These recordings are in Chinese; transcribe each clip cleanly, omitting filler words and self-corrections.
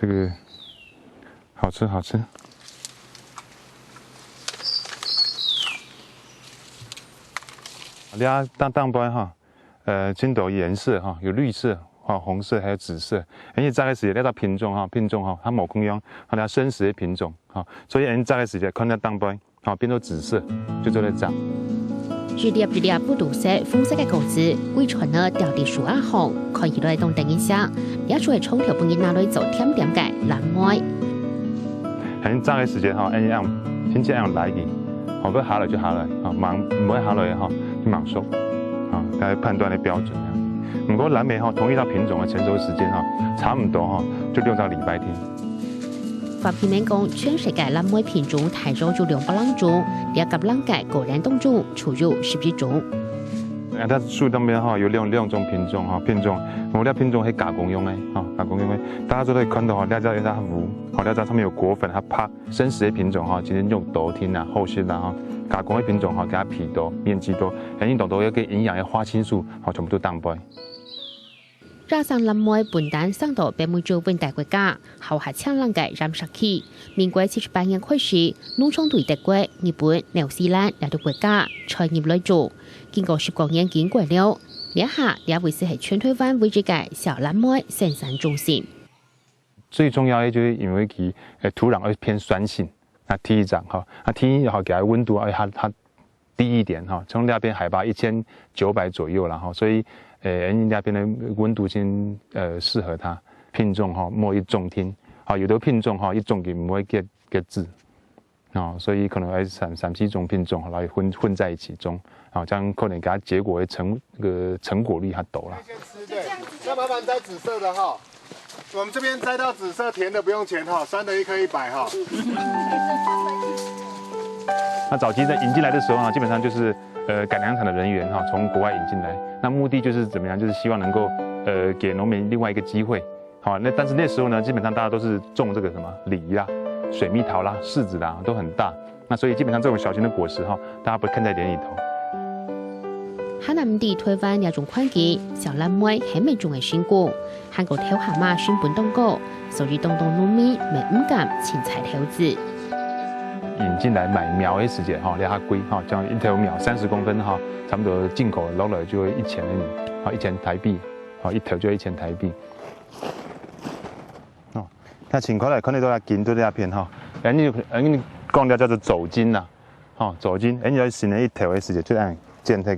这个好吃好吃。俩当班哈，真多颜色哈，有绿色、红色还有紫色。而且这个时间那品种哈，它某空样，它生食的品种哈，所以这个时间看到当班变做紫色，就做来长。一粒不毒色、丰色嘅果子，贵船呢掉地树啊红，可以来动等一下，也就係冲條半夜拿來做甜點嘅藍莓。這個時間樣先這樣來嘅，不下來就下來，忙唔會下來就忙熟，來判斷的標準。不過藍莓同一套品種嘅成熟時間差唔多就6到禮拜天。發片面講，全世界藍莓品種大約就200種，列及兩界個人當中出入11種。它樹當邊有兩種品種，我哋品種係加工用的，加工用的，大家都可以看到，兩隻有它糊，兩隻上面有果粉，它拍生食的品種今天用豆聽啊、後絲啦加工的品種給它皮多、面積多，你當到一個營養嘅花青素全部都當歸。加上藍莓本單上到北美洲溫帶國家，後係搶冷嘅染色期。民國78年開始，農場對德國、日本、紐西蘭兩個國家採業來做。經過10多年經過了，呢下也會是係全台灣為這個小藍莓生產中心。最重要的就是因為佢土壤會偏酸性，天長天給它溫度它低一點從那邊海拔1900左右啦所以那邊的溫度先適合它品種莫一種聽有的品種一種佢唔會結籽所以可能會3-4種品種來混在一起種這樣可能給它結果的成果率它高啦。對，那麻煩摘紫色的哈，我們這邊摘到紫色甜的不用錢酸的1顆100那早期引進來的時候基本上就是改良場的人員從國外引進來，那目的就是怎麼樣？就是希望能夠給農民另外一個機會。但是那時候呢，基本上大家都是種這個什麼梨啦、水蜜桃啦、柿子啦，都很大。那所以基本上這種小型的果實大家不看在眼裡頭。海南地台灣有種環境，小藍莓係民眾嘅選股，韓國挑下馬選本東高，所以東農民咪唔敢輕踩投資。引進來買苗的時間你較貴這樣一條苗30公分差不多進口落來就1000，1000台幣，一條就1000台幣。那請過來看你都係見到呢一片你講嘅叫做走筋啦，走筋，你要選一條嘅時間就按剪開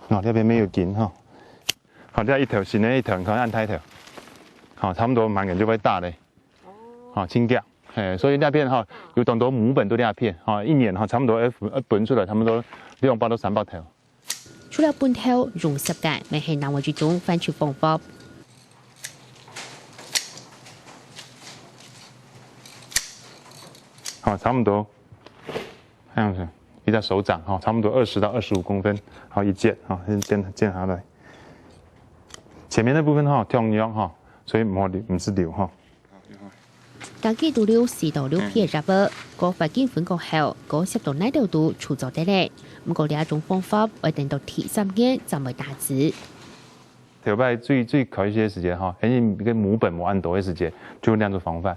佢，這邊沒有筋這一條新的一條，你看按它一條，差不多滿眼就會大的，青夾，所以那邊有當到母本都那片，一年差不多一本出來，差不多2包到3包條。除了本條用10個，咪係南外之中番薯豐富。差不多，這樣子。一隻手掌差不多20到25公分，一剪剪下來。前面的部分同樣所以唔是留當季度了4到6片入波，個發展分過後，10到9度出咗得咧。不過呢一種方法會等到第3年就會打籽。頭擺最考一些時間你個母本冇按多嘅時間，就用兩種方法，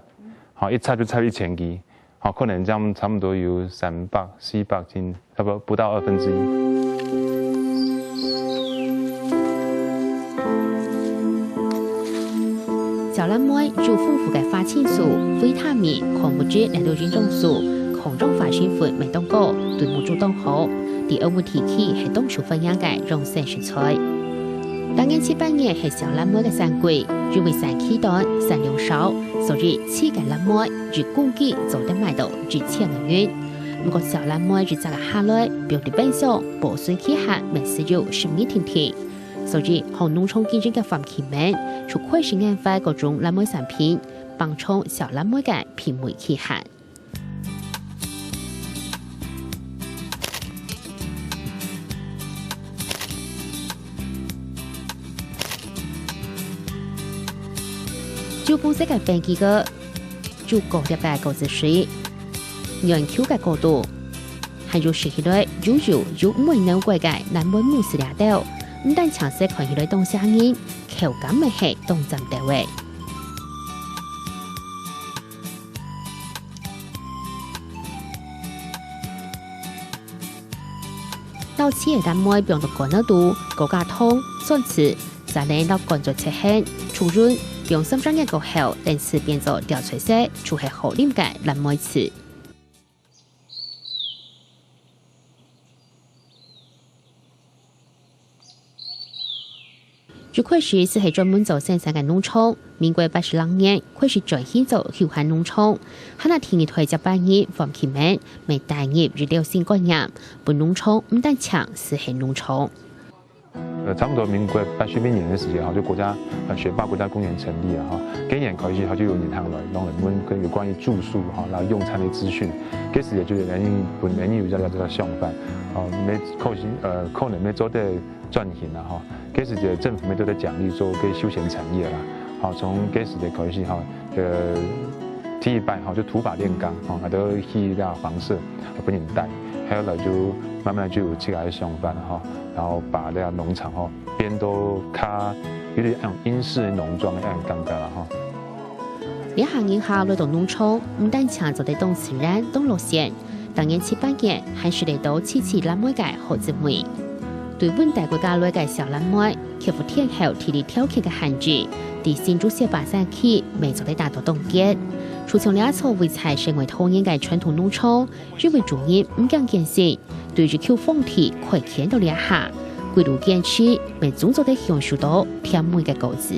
一插就插1000支。可能這樣差不多有300、400斤，差不到1/2。小藍莓有豐富嘅花青素、維他命、礦物質嚟到營養素，抗氧化成分未當高，對母豬當好。第2個提起係當處分養嘅養生食材。當年78年係小藍莓嘅產季，因為產期短、產量少，所以刺嘅藍莓日供給就得賣到1000元。不過小藍莓日價下來，表弟本上保存期限未使用12天，所以向農場經營嘅範期們，就開始研發各種藍莓產品，幫充小藍莓嘅品味期限。就本身嘅分幾個，就高啲嘅果子水，研究嘅角度，还有食起來有每能過嘅南門木斯倆豆，唔但嘗試看起來當聲音，口感咪係當浸地位。到此嘅單妹變到乾得度，高價通，酸刺，再嚟到乾咗切輕，粗潤，用3張一個後，等次變做掉翠色，就係好啉嘅藍妹刺。這塊樹是係專門做生產嘅農場，民國82年開始轉型做休閒農場，喺那天嘅推接班業放棄門，未大業日料先觀念，本農場唔但強是係農場。差不多民國81年的時間，就國家學霸國家公園成立啊，幾年開始就有銀行來讓人們跟有關於住宿然後用餐的資訊，嗰時就本年有叫上班，可能要做啲轉型啊，嗰時就政府咪都在獎勵做嘅休閒產業啦，好從嗰時就開始第一班就土法煉鋼，都去到房舍本人帶，後來就慢慢就有起來上班哈。然後把呢個農場變到較有點像英式農莊嘅樣感覺啦哈。呢行業下來到農場，唔但搶做啲東自然、東路線，當年7-8年還是嚟到次藍妹嘅好姊妹。對溫帶國家來嘅小藍妹，克服天候體力條件嘅限制，第新竹縣巴山區未做啲大多凍結。除從兩草為菜成為多年嘅傳統農場，認為主業唔講堅信。對住 Q 風體可以見到兩下，歸路堅持，未總做得享受到甜美嘅果子。